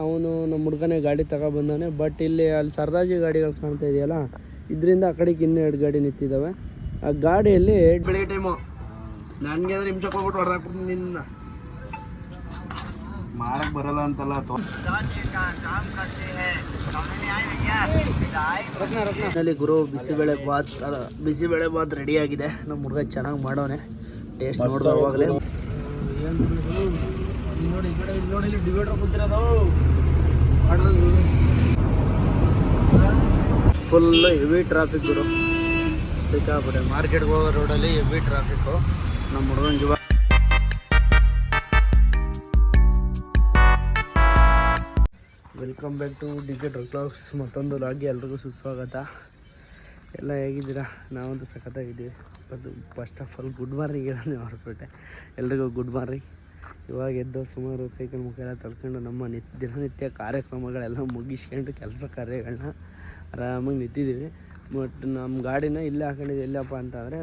ಅವನು ನಮ್ಮ ಹುಡುಗನೇ ಗಾಡಿ ತಗೊಬಂದಾನೆ. ಬಟ್ ಇಲ್ಲಿ ಅಲ್ಲಿ ಸರದಾಜಿ ಗಾಡಿಗಳು ಕಾಣ್ತಾ ಇದೆಯಲ್ಲ, ಇದರಿಂದ ಆ ಕಡೆಗೆ ಇನ್ನೂ 2 ಗಾಡಿ ನಿಂತಿದ್ದಾವೆ. ಆ ಗಾಡಿಯಲ್ಲಿ ಬೆಳಿಗ್ಗೆ ಟೈಮು ನನಗೆ ಅಂದ್ರೆ ಹಿಂಸೆ ಕೊಟ್ಬಿಟ್ಟು ಹೊಡೆದಾಕ್ಬಿಟ್ಟು ನಿನ್ನ ಮಾಡಕ್ ಬರಲ್ಲ ಅಂತಲ್ಲ. ಗುರು ಬಿಸಿಬೇಳೆ ಬಾತ್ ರೆಡಿ ಆಗಿದೆ. ನಮ್ಮ ಹುಡುಗ ಚೆನ್ನಾಗಿ ಮಾಡೋನೆ, ಟೇಸ್ಟ್ ನೋಡಿದವಾಗಲೇ. ನೋಡಿ ಈ ಕಡೆ ಇಲ್ಲಿ ನೋಡಿ, ಇಲ್ಲಿ ಡಿವೈಡರ್ ಕೂತಿರೋದು ಫುಲ್ ಹೆವಿ ಟ್ರಾಫಿಕ್ ಗುರು. ಸಿಕ್ಕಾಬಿಟ್ಟೆ ಮಾರ್ಕೆಟ್ಗೆ ಹೋಗೋ ರೋಡಲ್ಲಿ ಹೆವಿ ಟ್ರಾಫಿಕ್ಕು. ನಮ್ಮ ಹುಡುಗನ ಜೀವ. Welcome back to DK truck logs. ಮತ್ತೊಂದು ಲಾಗ್ಗೆ ಎಲ್ರಿಗೂ ಸುಸ್ವಾಗತ. ಎಲ್ಲ ಹೇಗಿದ್ದೀರಾ? ನಾವಂತೂ ಸಖತ್ತಾಗಿದ್ದೀವಿ. ಅದು first of all good morning ಹೇಳೋದು ಹೊರಟ್ಬಿಟ್ಟೆ. ಎಲ್ರಿಗೂ ಗುಡ್ ಮಾರ್ನಿಂಗ್. ಇವಾಗ ಎದ್ದು ಸುಮಾರು ಕೈಕಲ್ ಮುಖ ಎಲ್ಲ ತೊಳ್ಕೊಂಡು ನಮ್ಮ ದಿನನಿತ್ಯ ಕಾರ್ಯಕ್ರಮಗಳೆಲ್ಲ ಮುಗಿಸ್ಕೊಂಡು ಕೆಲಸ ಕಾರ್ಯಗಳನ್ನ ಆರಾಮಾಗಿ ನಿಂತಿದ್ದೀವಿ. ಬಟ್ ನಮ್ಮ ಗಾಡಿನ ಇಲ್ಲೇ ಹಾಕೊಂಡಿದ್ದೀವಿ. ಎಲ್ಲಪ್ಪ ಅಂತಂದರೆ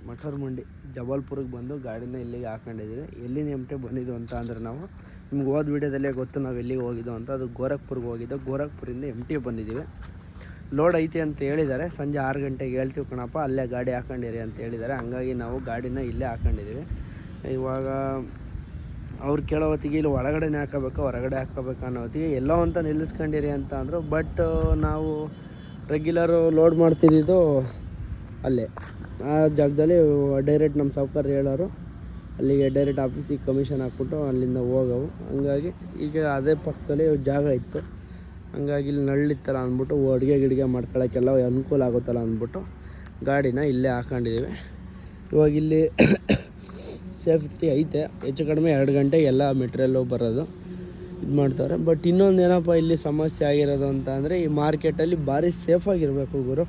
ಮಠರ್ ಮಂಡಿ ಜಬಲ್ಪುರಿಗೆ ಬಂದು ಗಾಡಿನ ಇಲ್ಲಿಗೆ ಹಾಕೊಂಡಿದ್ದೀವಿ. ಎಲ್ಲಿನ ಎಮ್ಟೆ ಬಂದಿದ್ದು ಅಂತ ಅಂದರೆ ನಾವು ನಿಮ್ಗೆ ಹೋದ ವೀಡಿಯೋದಲ್ಲೇ ಗೊತ್ತು ನಾವು ಎಲ್ಲಿಗೆ ಹೋಗಿದ್ದು ಅಂತ. ಅದು ಗೋರಖ್ಪುರ್ಗೆ ಹೋಗಿದ್ದು. ಗೋರಖ್ಪುರಿಂದ ಎಮ್ಟಿ ಬಂದಿದ್ದೀವಿ. ಲೋಡ್ ಐತೆ ಅಂತ ಹೇಳಿದ್ದಾರೆ. ಸಂಜೆ 6 ಗಂಟೆಗೆ ಹೇಳ್ತೀವಿ ಕಣಪ್ಪ, ಅಲ್ಲೇ ಗಾಡಿ ಹಾಕೊಂಡಿರಿ ಅಂತ ಹೇಳಿದ್ದಾರೆ. ಹಂಗಾಗಿ ನಾವು ಗಾಡಿನ ಇಲ್ಲೇ ಹಾಕೊಂಡಿದ್ದೀವಿ. ಇವಾಗ ಅವ್ರು ಕೇಳೋ ಹೊತ್ತಿಗೆ ಇಲ್ಲಿ ಒಳಗಡೆನೇ ಹಾಕೋಬೇಕು, ಹೊರಗಡೆ ಹಾಕೋಬೇಕು ಅನ್ನೋ ಹೊತ್ತಿಗೆ ಎಲ್ಲೋ ಅಂತ ನಿಲ್ಲಿಸ್ಕೊಂಡಿರಿ ಅಂತ ಅಂದರು. ಬಟ್ ನಾವು ರೆಗ್ಯುಲರು ಲೋಡ್ ಮಾಡ್ತಿದ್ದು ಅಲ್ಲೇ ಆ ಜಾಗದಲ್ಲಿ ಡೈರೆಕ್ಟ್ ನಮ್ಮ ಸಾವ್ಕಾರ ಹೇಳೋರು ಅಲ್ಲಿಗೆ ಡೈರೆಕ್ಟ್ ಆಫೀಸಿಗೆ ಕಮಿಷನ್ ಹಾಕ್ಬಿಟ್ಟು ಅಲ್ಲಿಂದ ಹೋಗವು. ಹಂಗಾಗಿ ಈಗ ಅದೇ ಪಕ್ಕದಲ್ಲಿ ಜಾಗ ಇತ್ತು. ಹಂಗಾಗಿ ಇಲ್ಲಿ ನಳ್ಳಿತ್ತಲ್ಲ ಅಂದ್ಬಿಟ್ಟು ಅಡುಗೆ ಗಿಡಿಗೆ ಮಾಡ್ಕೊಳ್ಳೋಕ್ಕೆಲ್ಲ ಅನುಕೂಲ ಆಗುತ್ತಲ್ಲ ಅಂದ್ಬಿಟ್ಟು ಗಾಡಿನ ಇಲ್ಲೇ ಹಾಕೊಂಡಿದ್ದೀವಿ. ಇವಾಗ ಇಲ್ಲಿ ಸೇಫ್ಟಿ ಐತೆ. ಹೆಚ್ಚು ಕಡಿಮೆ 2 ಗಂಟೆಗೆ ಎಲ್ಲ ಮೆಟೀರಿಯಲ್ಲು ಬರೋದು ಇದು ಮಾಡ್ತಾರೆ. ಬಟ್ ಇನ್ನೊಂದು ಏನಪ್ಪ ಇಲ್ಲಿ ಸಮಸ್ಯೆ ಆಗಿರೋದು ಅಂತ ಅಂದರೆ ಈ ಮಾರ್ಕೆಟಲ್ಲಿ ಭಾರಿ ಸೇಫಾಗಿರಬೇಕು ಗುರು.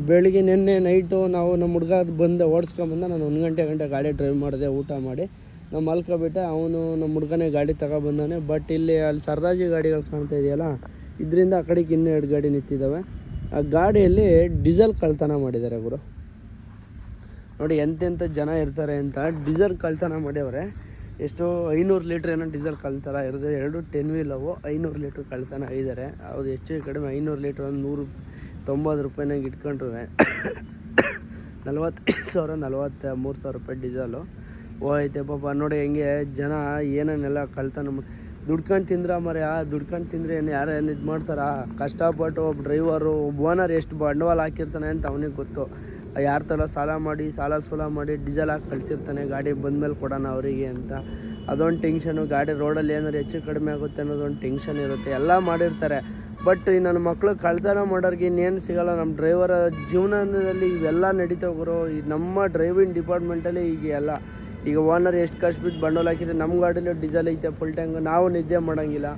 ಬೆಳಿಗ್ಗೆ ನಿನ್ನೆ ನೈಟು ನಾವು ನಮ್ಮ ಹುಡುಗ ಬಂದು ಓಡಿಸ್ಕೊಂಬಂದ. ನಾನು 1 ಗಂಟೆ ಗಾಡಿ ಡ್ರೈವ್ ಮಾಡಿದೆ, ಊಟ ಮಾಡಿ ನಾವು ಮಲ್ಕೊಬಿಟ್ಟೆ. ಅವನು ನಮ್ಮ ಹುಡುಗನೇ ಗಾಡಿ ತಗೊಬಂದಾನೆ. ಬಟ್ ಇಲ್ಲಿ ಅಲ್ಲಿ ಸರದಾಜಿ ಗಾಡಿಗಳು ಕಾಣ್ತಾ ಇದೆಯಲ್ಲ, ಇದರಿಂದ ಆ ಕಡೆಗೆ ಇನ್ನೂ 2 ಗಾಡಿ ನಿಂತಿದ್ದಾವೆ. ಆ ಗಾಡಿಯಲ್ಲಿ ಡೀಸೆಲ್ ಕಳ್ತನ ಮಾಡಿದ್ದಾರೆ ಗುರು. ನೋಡಿ ಎಂತೆಂಥ ಜನ ಇರ್ತಾರೆ ಅಂತ ಡೀಸೆಲ್ ಕಳ್ತನ ಮಾಡ್ಯವ್ರೆ. ಎಷ್ಟು 500 ಲೀಟ್ರ್ ಏನೋ ಡೀಸೆಲ್ ಕಳ್ತನ ಇರೋದು. 2 10 ವೀಲವು 500 ಲೀಟ್ರ್ ಕಳ್ತನ ಇದ್ದಾರೆ. ಅದು ಹೆಚ್ಚು ಕಡಿಮೆ 500 ಲೀಟ್ರ್ ಒಂದು 190 ರೂಪಾಯಿನಾಗ ಇಟ್ಕೊಂಡ್ರು 43,000 ರೂಪಾಯಿ ಡೀಸೆಲು ಹೋಯ್ತೆ ಪಾಪ. ನೋಡಿ ಹೆಂಗೆ ಜನ ಏನೇನೆಲ್ಲ ಕಳ್ತನ ದುಡ್ಕೊಂಡು ತಿಂದ್ರೆ ಮರೆ. ದುಡ್ಕೊಂಡು ತಿಂದರೆ ಏನು ಯಾರೇನು ಇದು ಮಾಡ್ತಾರ? ಕಷ್ಟಪಟ್ಟು ಒಬ್ಬ ಡ್ರೈವರು, ಒಬ್ಬ ಓನರ್ ಎಷ್ಟು ಬಂಡವಾಳ ಹಾಕಿರ್ತಾನೆ ಅಂತ ಅವನಿಗೆ ಗೊತ್ತು. ಯಾರ ಥರ ಸಾಲ ಸೂಲ ಮಾಡಿ ಡೀಸೆಲ್ ಹಾಕಿ ಕಳಿಸಿರ್ತಾನೆ. ಗಾಡಿ ಬಂದಮೇಲೆ ಕೊಡೋಣ ಅವರಿಗೆ ಅಂತ ಅದೊಂದು ಟೆನ್ಷನು. ಗಾಡಿ ರೋಡಲ್ಲಿ ಏನಾದ್ರು ಹೆಚ್ಚು ಕಡಿಮೆ ಆಗುತ್ತೆ ಅನ್ನೋದೊಂದು ಟೆನ್ಷನ್ ಇರುತ್ತೆ. ಎಲ್ಲ ಮಾಡಿರ್ತಾರೆ. ಬಟ್ ಈ ನನ್ನ ಮಕ್ಕಳು ಕಳ್ತನ ಮಾಡೋರಿಗೆ ಇನ್ನೇನು ಸಿಗೋಲ್ಲ. ನಮ್ಮ ಡ್ರೈವರ ಜೀವನದಲ್ಲಿ ಇವೆಲ್ಲ ನಡೀತಾವೆ ಗುರು. ಈ ನಮ್ಮ ಡ್ರೈವಿಂಗ್ ಡಿಪಾರ್ಟ್ಮೆಂಟಲ್ಲಿ ಈಗ ಓನರ್ ಎಷ್ಟು ಕಷ್ಟ ಬಿದ್ದು ಬಂಡವಾಳ ಹಾಕಿದ್ರೆ ನಮ್ಮ ಗಾಡೀಲಿ ಡೀಸೆಲ್ ಐತೆ ಫುಲ್ ಟ್ಯಾಂಕ್, ನಾವು ನಿದ್ದೆ ಮಾಡೋಂಗಿಲ್ಲ.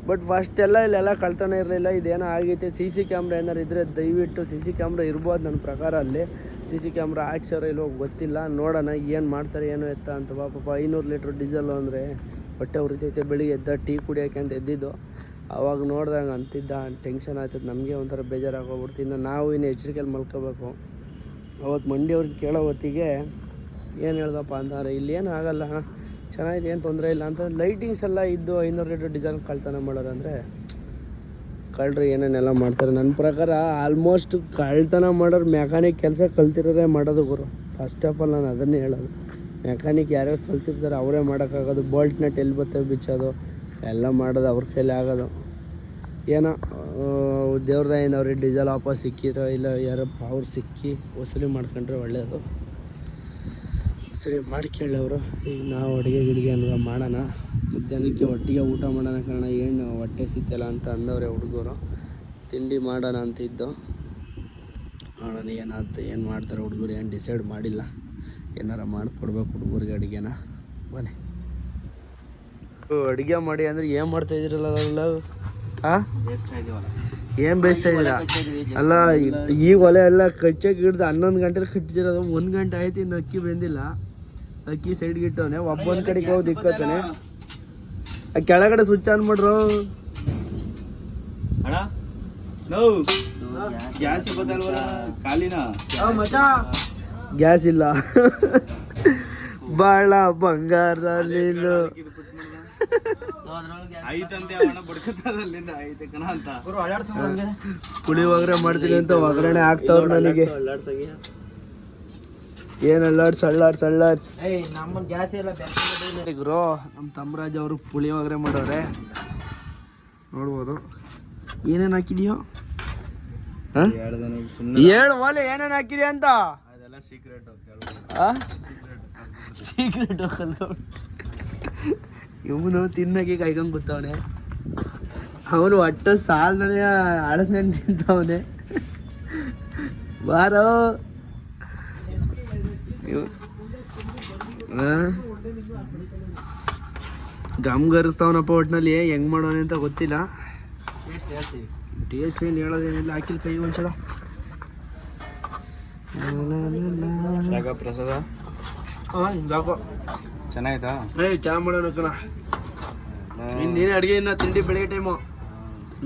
ಬಟ್ ಫಸ್ಟೆಲ್ಲ ಇಲ್ಲೆಲ್ಲ ಕಳ್ತನ ಇರಲಿಲ್ಲ. ಇದೇನೋ ಆಗೈತೆ. CC ಕ್ಯಾಮ್ರಾ ಏನಾರು ಇದ್ದರೆ ದಯವಿಟ್ಟು CC ಕ್ಯಾಮ್ರಾ ಇರ್ಬೋದು ನನ್ನ ಪ್ರಕಾರ. ಅಲ್ಲಿ CC ಕ್ಯಾಮ್ರಾ ಹಾಕ್ಸೋರೋ ಇಲ್ಲೋ ಗೊತ್ತಿಲ್ಲ. ನೋಡೋಣ ಏನು ಮಾಡ್ತಾರೆ ಏನೋ ಎತ್ತ ಅಂತ. ಪಾಪ 500 ಲೀಟ್ರ್ ಡೀಸೆಲ್ಲು ಅಂದರೆ ಹೊಟ್ಟೆ ಉರಿತೈತೆ. ಬೆಳಿಗ್ಗೆ ಎದ್ದ ಟೀ ಕುಡಿಯೋಕ್ಕೆ ಅಂತ ಎದ್ದಿದ್ದು. ಆವಾಗ ನೋಡ್ದಂಗೆ ಅಂತಿದ್ದ ಟೆನ್ಷನ್ ಆಗ್ತದೆ. ನಮಗೆ ಒಂಥರ ಬೇಜಾರಾಗೋಗ್ಬಿಡ್ತು. ನಾವು ಇನ್ನು ಎಚ್ಚರಿಕೆಯಲ್ಲಿ ಮಲ್ಕೋಬೇಕು. ಅವತ್ತು ಮಂಡಿಯವ್ರಿಗೆ ಕೇಳೋ ಹೊತ್ತಿಗೆ ಏನು ಹೇಳ್ದಪ್ಪ ಅಂತಂದರೆ ಇಲ್ಲೇನು ಆಗಲ್ಲ, ಚೆನ್ನಾಗಿದೆ, ಏನು ತೊಂದರೆ ಇಲ್ಲ ಅಂತ. ಲೈಟಿಂಗ್ಸ್ ಎಲ್ಲ ಇದ್ದು 500 ಲೀಟ್ರ್ ಡೀಸೆಲ್ ಕಳ್ತನ ಮಾಡೋರಂದರೆ ಕಳ್ಳರು ಏನೇನೆಲ್ಲ ಮಾಡ್ತಾರೆ. ನನ್ನ ಪ್ರಕಾರ ಆಲ್ಮೋಸ್ಟ್ ಕಳ್ತನ ಮಾಡೋರು ಮೆಕ್ಯಾನಿಕ್ ಕೆಲಸ ಕಲ್ತಿರೋರೇ ಮಾಡೋದು ಗುರು. ಫಸ್ಟ್ ಆಫ್ ಆಲ್ ನಾನು ಅದನ್ನೇ ಹೇಳೋದು. ಮೆಕ್ಯಾನಿಕ್ ಯಾರ್ಯಾರು ಕಲ್ತಿರ್ತಾರೆ ಅವರೇ ಮಾಡೋಕ್ಕಾಗೋದು. ಬೋಲ್ಟ್ ನಟ್ ಎಲ್ಲಿ ಬರ್ತವೆ ಬಿಚ್ಚೋದು ಎಲ್ಲ ಮಾಡೋದು ಅವ್ರ ಕೈಲಿ ಆಗೋದು. ಏನೋ ದೇವ್ರ ದಯಿಂದ ಅವ್ರಿಗೆ ಡೀಸೆಲ್ ವಾಪಸ್ ಸಿಕ್ಕಿರೋ ಇಲ್ಲ ಯಾರಪ್ಪ ಅವ್ರು ಸಿಕ್ಕಿ ವಸೂಲಿ ಮಾಡ್ಕೊಂಡ್ರೆ ಒಳ್ಳೆಯದು. ಸರಿ ಮಾಡ್ಕೊಳ್ಳೋರು. ಈಗ ನಾವು ಅಡುಗೆ ಅನ್ನೋ ಮಾಡೋಣ. ಮಧ್ಯಾಹ್ನಕ್ಕೆ ಒಟ್ಟಿಗೆ ಊಟ ಮಾಡೋಣ ಕಾರಣ ಏನು ಹೊಟ್ಟೆ ಸಿಗ್ತಿಲ್ಲ ಅಂತ ಅಂದವ್ರೆ ಹುಡುಗರು. ತಿಂಡಿ ಮಾಡೋಣ ಅಂತಿದ್ದು. ನೋಡೋಣ ಏನು ಮಾಡ್ತಾರೆ ಹುಡುಗರು. ಏನು ಡಿಸೈಡ್ ಮಾಡಿಲ್ಲ. ಏನಾರ ಮಾಡಿಕೊಡ್ಬೇಕು ಹುಡುಗರಿಗೆ ಅಡುಗೆನ. ಬನ್ನಿ ಅಡುಗೆ ಮಾಡಿ ಅಂದರೆ ಏನು ಮಾಡ್ತಾಯಿದ್ದೀರಲ್ಲ ಏನು ಬೇಯಿಸ್ತಾ ಇದ್ದೀರಾ? ಅಲ್ಲ ಈಗ ಒಲೆ ಎಲ್ಲ ಕಚ್ಚಕ್ಕೆ ಹಿಡ್ದು 11 ಗಂಟೆಲಿ ಕಟ್ಟಿದಿರೋದು. 1 ಗಂಟೆ ಆಯ್ತು, ಇನ್ನು ಅಕ್ಕಿ ಬೆಂದಿಲ್ಲ. ಅಕ್ಕಿ ಸೈಡ್ಗೆ ಇಟ್ಟವನೆ. ಒಬ್ಬೊಂದು ಕಡೆಗೆ ಹೋಗಿ ದಿಕ್ಕತ್ತಾನೆ. ಕೆಳಗಡೆ ಸ್ವಿಚ್ ಆನ್ ಮಾಡ್ರು. ಗ್ಯಾಸ್ ಇಲ್ಲ. ಬಾಳ ಬಂಗಾರ ನೀನು ಪುಳಿಯೋಗರೆ ಮಾಡ್ತೀನಿ ಅಂತ ಒಗ್ಗರಣೆ ಹಾಕ್ತವ್ರು ನನಗೆ. ಏನ್ ಅಲ್ಲಾಡ್ಸ್ ಗುರು. ನಮ್ಮ ತಮ್ಮರಾಜ್ ಅವರು ಪುಳಿಯೋಗರೆ ಮಾಡೋರೆ ನೋಡ್ಬೋದು. ಏನೇನು ಹಾಕಿದೀಯೋ ಹೇಳು ಓಲೆ, ಏನೇನು ಹಾಕಿದ್ಯಾ ಅಂತ. ಸೀಕ್ರೆಟ್ ಇವನು ತಿನ್ನಕ್ಕೆ ಕಾಯ್ಕೊಂಡ್ ಗೊತ್ತವನೆ. ಅವನು ಒಟ್ಟು ಸಾಲನೇ ಅಳಸ್ನೆ ನಿಂತವನೆ. ಬಾರೋ ಗಮ್ಗರಿಸ್ತಾವನಪ್ಪ. ಒಟ್ಟಿನಲ್ಲಿ ಹೆಂಗ್ ಮಾಡೋನೆ ಅಂತ ಗೊತ್ತಿಲ್ಲ. ಟೇಸ್ಟ್ ಏನು ಹೇಳೋದೇನಿಲ್ಲ. ಹಾಕಿಲ್ ಕೈ ಒಂದ್ಸಲ. ಪ್ರಸಾದ ಸಾಕು. ಚೆನ್ನಾಯ್ತಾ? ಚೆನ್ನಾಗಿ ಮಾಡೋಣ ಕಣ. ನೀನೇ ಅಡುಗೆ ಇನ್ನ ತಿಂಡಿ ಬೆಳಿಗ್ಗೆ ಟೈಮು.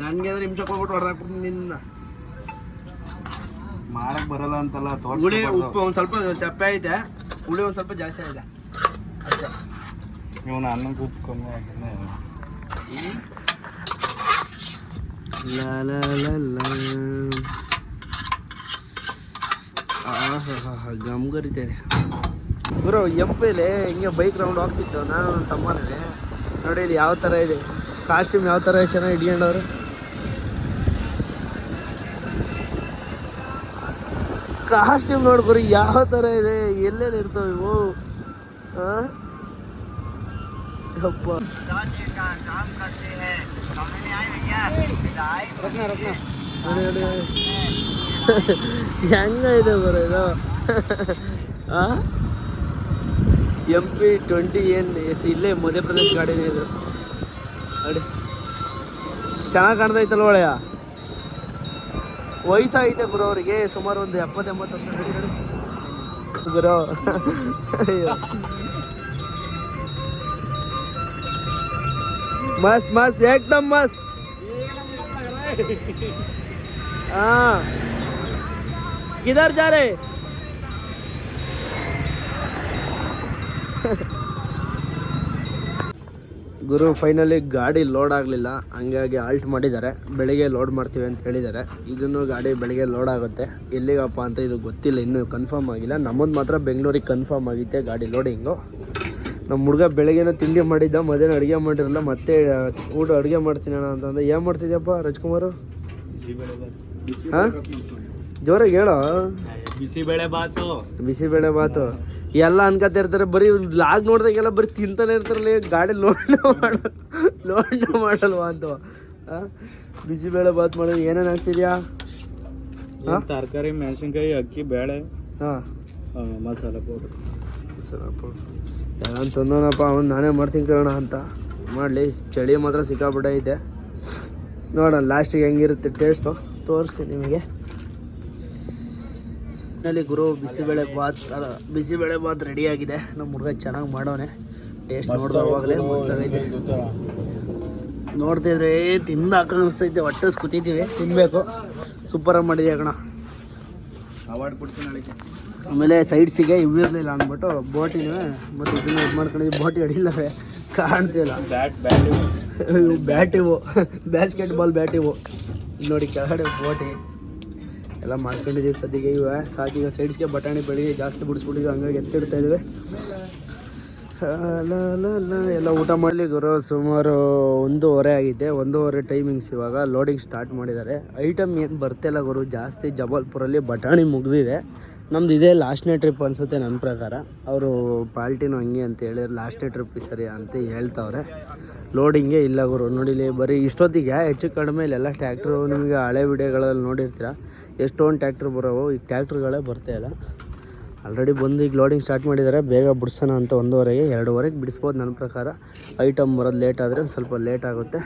ನನಗೆ ಅಂದ್ರೆ ಹಿಂಸೆ ಕೊಟ್ಬಿಟ್ಟು ಹೊಡೆದಾಕ್ಬಿಡ್ತೀನಿ ನಿನ್ನ. ಮಾಡಕ್ ಬರಲ್ಲ ಅಂತಲ್ಲ. ಹುಳಿ ಉಪ್ಪು ಒಂದು ಸ್ವಲ್ಪ ಸಪ್ಪೆ ಐತೆ, ಹುಳಿ ಒಂದು ಸ್ವಲ್ಪ ಜಾಸ್ತಿ ಐತೆ ಅಷ್ಟೇ. ಇವನು ಅನ್ನಕ್ಕೆ ಉಪ್ಪು ಕಮ್ಮಿ ಆಗಿದೆ. ಗಮ್ ಕರಿತೇನೆ ಗುರು. ಎಂಪೈಲೆ ಹಿಂಗೆ ಬೈಕ್ ರೌಂಡ್ ಹೋಗ್ತಿತ್ತು ನಾನು ನನ್ನ ತಮ್ಮನೇ. ನೋಡಿ ಇಲ್ಲಿ ಯಾವ ಥರ ಇದೆ ಕಾಸ್ಟ್ಯೂಮ್, ಯಾವ ಥರ ಚೆನ್ನಾಗಿ ಇಟ್ಕೊಂಡವ್ರು. ಕಾಸ್ಟ್ಯೂಮ್ ನೋಡಿ ಗುರು ಯಾವ ಥರ ಇದೆ, ಎಲ್ಲೆಲ್ಲಿ ಇರ್ತವೆ ಇವು. ಅಪ್ಪ ಹೆಂಗ ಇದೆ ಬರೋ ಇದು. MP20 ಏನು ಇಲ್ಲೇ ಮಧ್ಯಪ್ರದೇಶ ಗಾಡಿನೇ ಇದು. ನೋಡಿ ಚೆನ್ನಾಗಿ ಕಾಣ್ತೈತಲ್ಲ ಒಳ್ಳೆಯ. ವಯಸ್ಸಾಗೈತೆ ಗುರು ಅವರಿಗೆ, ಸುಮಾರು ಒಂದು 70-80 ವರ್ಷ ಗುರು. मस्त मस्त एकदम मस्त. हाँ किधर जा रहे? ಗುರು ಫೈನಲಿ ಗಾಡಿ ಲೋಡ್ ಆಗಲಿಲ್ಲ, ಹಂಗಾಗಿ ಆಲ್ಟ್ ಮಾಡಿದ್ದಾರೆ. ಬೆಳಿಗ್ಗೆ ಲೋಡ್ ಮಾಡ್ತೀವಿ ಅಂತ ಹೇಳಿದ್ದಾರೆ. ಇದನ್ನು ಗಾಡಿ ಬೆಳಿಗ್ಗೆ ಲೋಡ್ ಆಗುತ್ತೆ. ಎಲ್ಲಿಗಪ್ಪ ಅಂತ ಇದು ಗೊತ್ತಿಲ್ಲ, ಇನ್ನೂ ಕನ್ಫರ್ಮ್ ಆಗಿಲ್ಲ. ನಮ್ಮದು ಮಾತ್ರ ಬೆಂಗಳೂರಿಗೆ ಕನ್ಫರ್ಮ್ ಆಗಿತ್ತೆ ಗಾಡಿ ಲೋಡಿಂಗು. ನಮ್ಮ ಹುಡುಗ ಬೆಳಗ್ಗೆನೂ ತಿಂಡಿ ಮಾಡಿದ್ದ, ಮಧ್ಯಾಹ್ನ ಅಡುಗೆ ಮಾಡಿರಲ್ಲ. ಮತ್ತೆ ಊಟ ಅಡುಗೆ ಮಾಡ್ತೀನಿ ಅಣ್ಣ ಅಂತಂದ್ರೆ. ಏನು ಮಾಡ್ತಿದ್ಯಪ್ಪ ರಾಜ್ಕುಮಾರು? ಹಾಂ ಜೋರಾಗಿ ಹೇಳೋ. ಬಿಸಿಬೇಳೆ ಬಾತು ಎಲ್ಲ ಅನ್ಕೋತಿರ್ತಾರೆ. ಬರೀ ಲಾಗ್ ನೋಡಿದಾಗೆಲ್ಲ ಬರೀ ತಿಂತಾನೆ ಇರ್ತಾರಲ್ಲ, ಗಾಡಿ ಲೋಡ್ ಮಾಡಲ್ವಾ ಅಂತ. ಬಿಸಿಬೇಳೆ ಬಾತ್ ಮಾಡೋದು ಏನೇನು ಹಾಕ್ತಿದ್ಯಾ? ತರಕಾರಿ, ಮೆಣಸಿನ್ಕಾಯಿ, ಅಕ್ಕಿ, ಬೇಳೆ, ಹಾಂ ಮಸಾಲ ಪೌಡ್ರ್. ನಾನು ತಂದವನಪ್ಪ, ಅವ್ನು ನಾನೇ ಮಾಡ್ತೀನಿ ಕೇಳೋಣ ಅಂತ. ಮಾಡಲಿ. ಚಳಿ ಮಾತ್ರ ಸಿಕ್ಕಾಪಟ್ಟೆ ಐತೆ. ನೋಡೋಣ ಲಾಸ್ಟಿಗೆ ಹೆಂಗಿರುತ್ತೆ ಟೇಸ್ಟು ತೋರಿಸ್ತೀನಿ ನಿಮಗೆ. ಇಲ್ಲಿ ಗುರು ಬಿಸಿಬೇಳೆ ಬಾತ್ ರೆಡಿಯಾಗಿದೆ. ನಮ್ಮ ಹುಡುಗ ಚೆನ್ನಾಗಿ ಮಾಡೋನೆ. ಟೇಸ್ಟ್ ನೋಡಿದವಾಗಲೇ ಮಸ್ತಾಗೈತೆ. ನೋಡ್ತಿದ್ರೆ ತಿಂದು ಹಾಕೊಂಡು ಅನಿಸ್ತೈತೆ. ಹೊಟ್ಟೆ ಕೂತಿದ್ದೀವಿ, ತಿನ್ನಬೇಕು. ಸೂಪರಾಗಿ ಮಾಡಿದೆ ಕಣ. ಅವಾರ್ಡ್ ಕೊಡ್ತೀನಿ ನಾಳೆಗೆ. ಆಮೇಲೆ ಸೈಡ್ಸಿಗೆ ಇವು ಇರಲಿಲ್ಲ ಅಂದ್ಬಿಟ್ಟು ಬೋಟಿನ ಮತ್ತು ಇದನ್ನು ಇದು ಮಾಡ್ಕೊಂಡಿದ್ವಿ. ಬೋಟಿ ಅಡಿಲ್ಲವೇ ಕಾಣ್ತಿಲ್ಲ. ಬ್ಯಾಟ್ ಇವು ಬ್ಯಾಸ್ಕೆಟ್ ಬಾಲ್ ಬ್ಯಾಟ್ ಇವು ನೋಡಿ. ಕೆಳಗಡೆ ಬೋಟಿ ಎಲ್ಲ ಮಾಡ್ಕೊಂಡಿದ್ದೀವಿ ಸದ್ಯಕ್ಕೆ. ಇವೆ ಸಾಕೀಗ ಸೈಡ್ಸ್ಗೆ ಬಟಾಣಿ ಬೆಳಿಗ್ಗೆ ಜಾಸ್ತಿ ಬಿಡಿಸ್ಬಿಟ್ಟಿದ್ವಿ, ಹಂಗಾಗಿ ಎತ್ತಿಡ್ತಾ ಇದ್ವಿ. ಎಲ್ಲ ಊಟ ಮಾಡಲಿ ಗುರು. ಸುಮಾರು 1:30 ಆಗಿದೆ. 1:30 ಟೈಮಿಂಗ್ಸ್. ಇವಾಗ ಲೋಡಿಂಗ್ ಸ್ಟಾರ್ಟ್ ಮಾಡಿದ್ದಾರೆ. ಐಟಮ್ ಏನು ಬರ್ತಿಲ್ಲ ಗುರು ಜಾಸ್ತಿ. ಜಬಲ್ಪುರಲ್ಲಿ ಬಟಾಣಿ ಮುಗಿದಿದೆ. ನಮ್ದು ಇದೇ ಲಾಸ್ಟ್ನೇ ಟ್ರಿಪ್ ಅನಿಸುತ್ತೆ ನನ್ನ ಪ್ರಕಾರ. ಅವರು ಪಾಲ್ಟಿನೂ ಹಂಗೆ ಅಂತ ಹೇಳಿದ್ರೆ ಲಾಸ್ಟ್ನೇ ಟ್ರಿಪ್ ಸರಿ ಅಂತ ಹೇಳ್ತವ್ರೆ. ಲೋಡಿಂಗೇ ಇಲ್ಲ ಗುರು. ನೋಡಿಲಿ ಬರೀ ಇಷ್ಟೊತ್ತಿಗೆ ಹೆಚ್ಚು ಕಡಿಮೆ ಇಲ್ಲೆಲ್ಲ ಟ್ಯಾಕ್ಟ್ರು. ನಿಮಗೆ ಹಳೆ ವಿಡಿಯೋಗಳಲ್ಲಿ ನೋಡಿರ್ತೀರ ಎಷ್ಟೊಂದು ಟ್ಯಾಕ್ಟ್ರ್ ಬರೋವು. ಈಗ ಟ್ಯಾಕ್ಟ್ರುಗಳೇ ಬರ್ತಾಯಿಲ್ಲ. ಆಲ್ರೆಡಿ ಬಂದು ಈಗ ಲೋಡಿಂಗ್ ಸ್ಟಾರ್ಟ್ ಮಾಡಿದ್ದಾರೆ. ಬೇಗ ಬಿಡಿಸೋಣ ಅಂತ 1:30ಗೆ 2:00ಗೆ ಬಿಡಿಸ್ಬೋದು ನನ್ನ ಪ್ರಕಾರ. ಐಟಮ್ ಬರೋದು ಲೇಟ್ ಆದರೆ ಒಂದು ಸ್ವಲ್ಪ ಲೇಟ್ ಆಗುತ್ತೆ.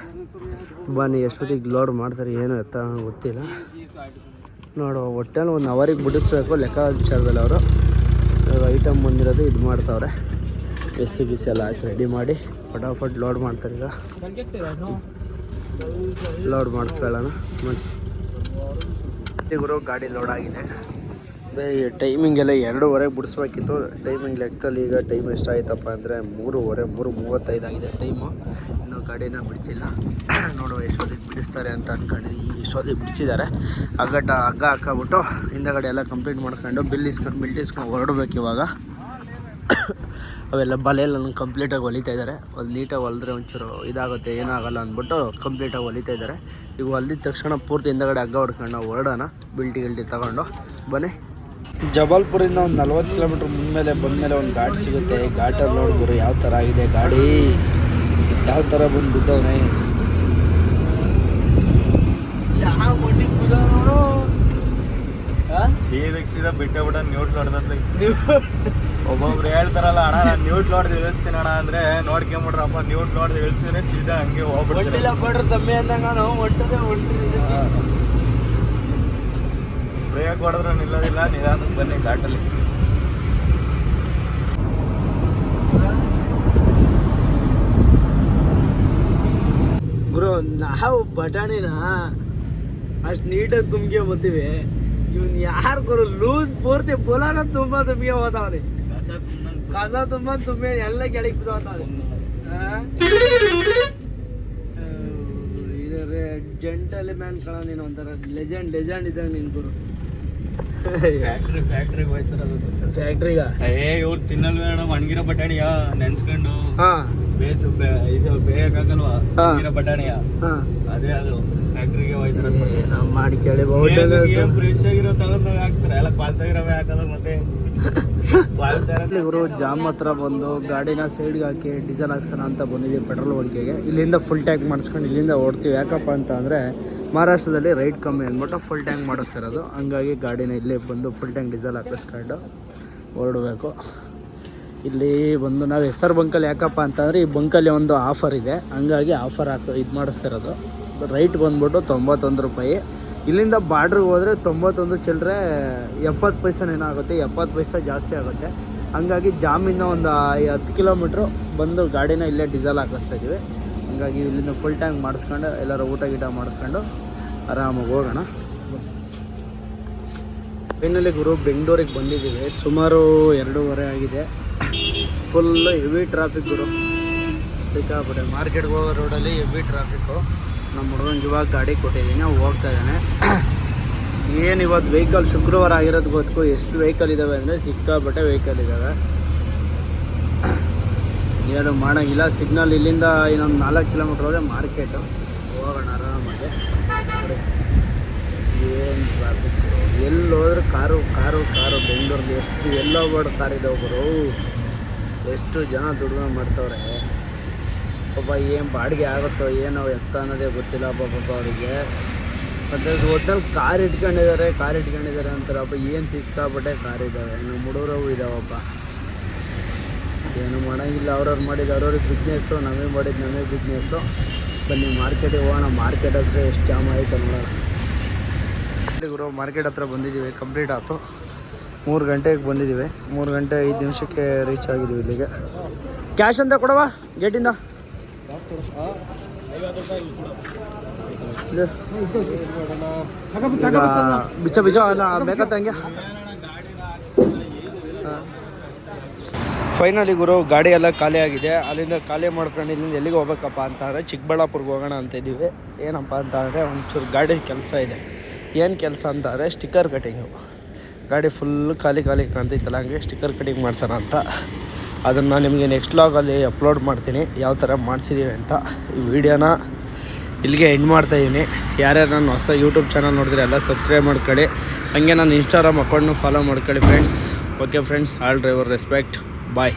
ಬನ್ನಿ ಎಷ್ಟೊತ್ತಿಗೆ ಲೋಡ್ ಮಾಡ್ತಾರೆ ಏನೋ ಎತ್ತ ಗೊತ್ತಿಲ್ಲ. ನೋಡು ಒಟ್ಟಲ್ಲಿ 1 ಅವರಿಗೆ ಬಿಡಿಸ್ಬೇಕು ಲೆಕ್ಕಾಚಾರದಲ್ಲಿ. ಅವರು ಐಟಮ್ ಬಂದಿರೋದು ಇದು ಮಾಡ್ತಾವ್ರೆ. ಗಿಸಿ ಎಲ್ಲ ಹಾಕಿ ರೆಡಿ ಮಾಡಿ ಫಟಾಫಟ್ ಲೋಡ್ ಮಾಡ್ತಾರೆ. ಈಗ ಲೋಡ್ ಮಾಡ್ಕೊಳ್ಳೋಣ. ಗುರು ಗಾಡಿ ಲೋಡ್ ಆಗಿದೆ. ಟೈಮಿಂಗ್ ಎಲ್ಲ 2:15 ಬಿಡಿಸ್ಬೇಕಿತ್ತು. ಟೈಮಿಂಗ್ ಲೆಕ್ಕದಲ್ಲಿ ಈಗ ಟೈಮ್ ಎಷ್ಟಾಯ್ತಪ್ಪ ಅಂದರೆ 3:35 ಆಗಿದೆ ಟೈಮು. ಇನ್ನೂ ಗಾಡಿನ ಬಿಡಿಸಿಲ್ಲ. ನೋಡುವ ಎಷ್ಟೊತ್ತಿಗೆ ಬಿಡಿಸ್ತಾರೆ ಅಂತ ಅಂದ್ಕೊಂಡಿದ್ದೀವಿ. ಈಗ ಎಷ್ಟೊತ್ತಿಗೆ ಬಿಡಿಸಿದ್ದಾರೆ. ಹಗ್ಗ ಹಾಕ್ಬಿಟ್ಟು ಹಿಂದಗಡೆ ಎಲ್ಲ ಕಂಪ್ಲೀಟ್ ಮಾಡ್ಕೊಂಡು ಬಿಲ್ ಇಸ್ಕೊಂಡು ಹೊರಡ್ಬೇಕು ಇವಾಗ. ಅವೆಲ್ಲ ಬಲೆಯೆಲ್ಲ ಕಂಪ್ಲೀಟಾಗಿ ಹೊಲಿತಾ ಇದ್ದಾರೆ. ಒಂದು ನೀಟಾಗಿ ಹೊಲಿದ್ರೆ ಒಂಚೂರು ಇದಾಗುತ್ತೆ, ಏನಾಗಲ್ಲ ಅಂದ್ಬಿಟ್ಟು ಕಂಪ್ಲೀಟಾಗಿ ಹೊಲಿತಾ ಇದ್ದಾರೆ. ಈಗ ಹೊಲಿದ ತಕ್ಷಣ ಪೂರ್ತಿ ಹಿಂದಗಡೆ ಹಗ್ಗ ಹೊಡ್ಕೊಂಡು ನಾವು ಹೊರಡೋಣ. ಗಿಲ್ಟಿ ತಗೊಂಡು ಬನ್ನಿ. ಜಬಲ್ಪುರಿಂದ ಒಂದು 40 ಕಿಲೋಮೀಟ್ರ್ ಮುಂದಮೇಲೆ ಬಂದಮೇಲೆ ಒಂದು ಘಾಟ್ ಸಿಗುತ್ತೆ. ಘಾಟಲ್ಲಿ ನೋಡ್ಬೋದು ಯಾವ ಥರ ಆಗಿದೆ ಗಾಡಿ, ಯಾವ ಥರ ಬಂದು ಬಿದ್ದವನೇ. ಸೀದಾ ಬಿಟ್ಟೆ ಬಿಟ್ಟ ನ್ಯೂಟ್ ನೋಡ್ದತ್ಲಿ. ಒಬ್ಬೊಬ್ರು ಹೇಳ್ತಾರಲ್ಲ ಅಣ್ಣ ನಾನು ನ್ಯೂಟ್ ನೋಡ್ದು ಇಳಿಸ್ತೀನಿ ಅಣ್ಣ ಅಂದರೆ ನೋಡ್ಕೊಂಬಿಡ್ರಪ್ಪ. ನ್ಯೂಟ್ ನೋಡ್ದು ಇಳಿಸಿದ್ರೆ ಸೀದಾ ಹಂಗೆ ಹೋಗ್ಬಿಟ್ಟಿಲ್ಲ ಕೊಡ್ರಿ ತಮ್ಮಿ ಅಂದಂಗ ನಾವು ಬ್ರೇಕ್ ಹೊಡೆದ್ರೆ ನಿಲ್ಲೋದಿಲ್ಲ. ನಿಧಾನಕ್ಕೆ ಬನ್ನಿ ಘಾಟಲ್ಲಿ. ಗುರು ನಾವು ಬಟಾಣಿನ ಅಷ್ಟು ನೀಟಾಗಿ ತುಂಬಿಗೆ ಬರ್ತೀವಿ. ಇವ್ನು ಯಾರು ಗುರು ಲೂಸ್ ಪೂರ್ತಿ ಪೊಲಾನ ತುಂಬ ತುಂಬಿಗೆ ಹೋಗ್ತಾವ್ರಿ. ಕಸ ತುಂಬ ಎಲ್ಲ ಕೆಳಗೆ ಬಿದ್ದೋಗ್ತಾವ್ರಿ. ಇದ್ರೆ ಜೆಂಟಲ್ ಮ್ಯಾನ್ ಕಣ ನೀನು, ಒಂಥರ ಲೆಜೆಂಡ್ ಇದ್ದಂಗೆ ನೀನು ಗುರು. ಫ್ಯಾಕ್ಟ್ರಿಗೆ ಹೋಯ್ತಾರ. ಫ್ಯಾಕ್ಟ್ರಿಗ ಇವ್ರು ತಿನ್ನಲ್ವೇ ಅಣ್ಣ ಒಣಗಿರೋ ಬಟಾಣಿಯ ನೆನ್ಸ್ಕೊಂಡು ಹಾಂ ಇದು ಬೇಯಕ್ಕಾಗಲ್ವಾ ಒಣಗಿರೋ ಬಟಾಣಿಯ, ಅದೇ ಅದು ಫ್ಯಾಕ್ಟ್ರಿಗೆ ಹೋಯ್ತಾರ. ನಾವು ಮಾಡಿ ಕೇಳಿ ಫ್ರೆಶ್ ಆಗಿರೋ ತಗೊಂಡಾಗ ಹಾಕ್ತಾರೆ, ಎಲ್ಲ ಪಾಲ್ತಾಗಿರೋವೇ ಹಾಕೋದು. ಮತ್ತೆ ಇವರು ಜಾಮ್ ಹತ್ರ ಬಂದು ಗಾಡಿನ ಸೈಡ್ಗೆ ಹಾಕಿ ಡೀಸೆಲ್ ಹಾಕ್ಸೋಣ ಅಂತ ಬಂದಿದ್ದೀವಿ ಪೆಟ್ರೋಲ್ ಬಂಕಿಗೆ. ಇಲ್ಲಿಂದ ಫುಲ್ ಟ್ಯಾಂಕ್ ಮಾಡಿಸ್ಕೊಂಡು ಇಲ್ಲಿಂದ ಓಡ್ತೀವಿ. ಯಾಕಪ್ಪ ಅಂತ ಅಂದರೆ ಮಹಾರಾಷ್ಟ್ರದಲ್ಲಿ ರೈಟ್ ಕಮ್ಮಿ ಅಂದ್ಬಿಟ್ಟು ಫುಲ್ ಟ್ಯಾಂಕ್ ಮಾಡಿಸ್ತಿರೋದು. ಹಂಗಾಗಿ ಗಾಡಿನ ಇಲ್ಲೇ ಬಂದು ಫುಲ್ ಟ್ಯಾಂಕ್ ಡೀಸೆಲ್ ಹಾಕಿಸ್ಕೊಂಡು ಹೊರಡಬೇಕು. ಇಲ್ಲಿ ಬಂದು ನಾವು ಹೆಸರು ಬಂಕಲ್ಲಿ ಯಾಕಪ್ಪ ಅಂತಂದರೆ ಈ ಬಂಕಲ್ಲಿ ಒಂದು ಆಫರ್ ಇದೆ, ಹಂಗಾಗಿ ಆಫರ್ ಇದು ಮಾಡಿಸ್ತಿರೋದು. ರೈಟ್ ಬಂದ್ಬಿಟ್ಟು 91 ರೂಪಾಯಿ. ಇಲ್ಲಿಂದ ಬಾರ್ಡ್ರಿಗೆ ಹೋದರೆ 91 ಚಿಲ್ಲರೆ 70 ಪೈಸೆನೇನೋ ಆಗುತ್ತೆ, 70 ಪೈಸೆ ಜಾಸ್ತಿ ಆಗುತ್ತೆ. ಹಂಗಾಗಿ ಜಾಮಿಂದ ಒಂದು 10 ಕಿಲೋಮೀಟ್ರು ಬಂದು ಗಾಡಿನ ಇಲ್ಲೇ ಡೀಸೆಲ್ ಹಾಕಿಸ್ತಾ ಇದ್ದೀವಿ. ಹಂಗಾಗಿ ಇಲ್ಲಿಂದ ಫುಲ್ ಟ್ಯಾಂಕ್ ಮಾಡಿಸ್ಕೊಂಡು ಎಲ್ಲರೂ ಊಟ ಮಾಡಿಸ್ಕೊಂಡು ಆರಾಮಾಗಿ ಹೋಗೋಣ. ಫೈನಲಿ ಗುರು ಬೆಂಗಳೂರಿಗೆ ಬಂದಿದ್ದೀವಿ. ಸುಮಾರು 2:30 ಆಗಿದೆ. ಫುಲ್ಲು ಹೆವಿ ಟ್ರಾಫಿಕ್ ಗುರು, ಸಿಕ್ಕಾಬಿಟ್ಟೆ. ಮಾರ್ಕೆಟ್ಗೆ ಹೋಗೋ ರೋಡಲ್ಲಿ ಹೆವಿ ಟ್ರಾಫಿಕ್ಕು. ನಮ್ಮ ಹುಡುಗನಿಗೆ ಇವಾಗ ಗಾಡಿ ಕೊಟ್ಟಿದ್ದೀನಿ, ಹೋಗ್ತಾ ಇದ್ದಾನೆ. ಏನು ಇವತ್ತು ವೆಹಿಕಲ್ ಶುಕ್ರವಾರ ಆಗಿರೋದು ಗೊತ್ತು. ಎಷ್ಟು ವೆಹಿಕಲ್ ಇದ್ದಾವೆ ಅಂದರೆ ಸಿಕ್ಕಾಬಿಟ್ಟೆ ವೆಹಿಕಲ್ ಇದ್ದಾವೆ. ಏನು ಮಾಡೋಂಗಿಲ್ಲ. ಸಿಗ್ನಲ್ ಇಲ್ಲಿಂದ ಇನ್ನೊಂದು 4 ಕಿಲೋಮೀಟ್ರ್ ಹೋದರೆ ಮಾರ್ಕೆಟು. ಹೋಗೋಣ ಆರಾಮಾಗಿ. ಏನು ಟ್ರಾಫಿಕ್, ಎಲ್ಲಿ ಹೋದ್ರೆ ಕಾರು ಬೆಂಗಳೂರಲ್ಲಿ ಎಲ್ಲೋ ಬರ್ಡ್ ಕಾರ್ ಇದ್ದಾವೆ ಬರೋ. ಎಷ್ಟು ಜನ ದುಡಿಮೆ ಮಾಡ್ತವ್ರೆ ಪಾಪ. ಏನು ಬಾಡಿಗೆ ಆಗುತ್ತೋ ಏನೋ ಎತ್ತ ಅನ್ನೋದೇ ಗೊತ್ತಿಲ್ಲ ಪಾಪ ಅವರಿಗೆ. ಮತ್ತು ಒಟ್ಟಲ್ಲಿ ಕಾರ್ ಇಟ್ಕೊಂಡಿದ್ದಾರೆ ಅಂತಾರಪ್ಪ. ಏನು ಸಿಕ್ಕಾಪಟ್ಟೆ ಕಾರ್ ಇದ್ದಾವೆ. ನಮ್ಮ ಹುಡುಗರವು ಇದ್ದಾವಪ್ಪ. ಏನು ಮಾಡೋಂಗಿಲ್ಲ. ಅವ್ರವ್ರು ಮಾಡಿದ್ದು ಅವ್ರವ್ರಿಗೆ ಬಿಸ್ನೆಸ್ಸು, ನಮಗೆ ಮಾಡಿದ್ದು ನಮಗೆ ಬಿಸ್ನೆಸ್ಸು. ಬನ್ನಿ ಮಾರ್ಕೆಟಿಗೆ ಹೋಗೋಣ. ಮಾರ್ಕೆಟ್ ಹತ್ರ ಎಷ್ಟು ಜಾಮ್ ಆಯಿತು ನೋಡೋಣ. ಗುರು ಮಾರ್ಕೆಟ್ ಹತ್ರ ಬಂದಿದ್ದೀವಿ. ಕಂಪ್ಲೀಟ್ ಆಯಿತು. 3 ಗಂಟೆಗೆ ಬಂದಿದ್ದೀವಿ. 3 ಗಂಟೆ 5 ನಿಮಿಷಕ್ಕೆ ರೀಚ್ ಆಗಿದ್ದೀವಿ ಇಲ್ಲಿಗೆ. ಕ್ಯಾಶ್ ಅಂತ ಕೊಡವಾ ಗೇಟಿಂದ? ಬಿಚ್ಚ ಅಲ್ಲ ಬೇಕತ್ತ ಹಂಗೆ. ಫೈನಲಿ ಗುರು ಗಾಡಿ ಎಲ್ಲ ಖಾಲಿ ಆಗಿದೆ. ಅಲ್ಲಿಂದ ಖಾಲಿ ಮಾಡ್ಕೊಂಡು ಇಲ್ಲಿಂದ ಎಲ್ಲಿಗೆ ಹೋಗ್ಬೇಕಪ್ಪ ಅಂತಂದರೆ ಚಿಕ್ಕಬಳ್ಳಾಪುರ್ಗೆ ಹೋಗೋಣ ಅಂತಿದ್ದೀವಿ. ಏನಪ್ಪ ಅಂತ ಅಂದರೆ ಒಂಚೂರು ಗಾಡಿ ಕೆಲಸ ಇದೆ. ಏನು ಕೆಲಸ ಅಂತಂದರೆ ಸ್ಟಿಕ್ಕರ್ ಕಟ್ಟಿಂಗು. ಗಾಡಿ ಫುಲ್ ಖಾಲಿ ಕಾಣ್ತೈತಲ್ಲ, ಹಂಗೆ ಸ್ಟಿಕ್ಕರ್ ಕಟಿಂಗ್ ಮಾಡ್ಸೋಣ ಅಂತ. ಅದನ್ನು ನಿಮಗೆ ನೆಕ್ಸ್ಟ್ ವ್ಲಾಗಲ್ಲಿ ಅಪ್ಲೋಡ್ ಮಾಡ್ತೀನಿ ಯಾವ ಥರ ಮಾಡಿಸಿದ್ದೀವಿ ಅಂತ. ಈ ವಿಡಿಯೋನ ಇಲ್ಲಿಗೆ ಎಂಡ್ ಮಾಡ್ತಾಯಿದ್ದೀನಿ. ಯಾರ್ಯಾರು ನಾನು ಹೊಸದಾಗಿ ಯೂಟ್ಯೂಬ್ ಚಾನಲ್ ನೋಡಿದ್ರೆ ಎಲ್ಲ ಸಬ್ಸ್ಕ್ರೈಬ್ ಮಾಡ್ಕೊಳ್ಳಿ. ಹಾಗೆ ನಾನು ಇನ್ಸ್ಟಾಗ್ರಾಮ್ ಅಕೌಂಟ್ನು ಫಾಲೋ ಮಾಡ್ಕೊಳ್ಳಿ friends. Okay friends, all driver respect. ಬಾಯ್.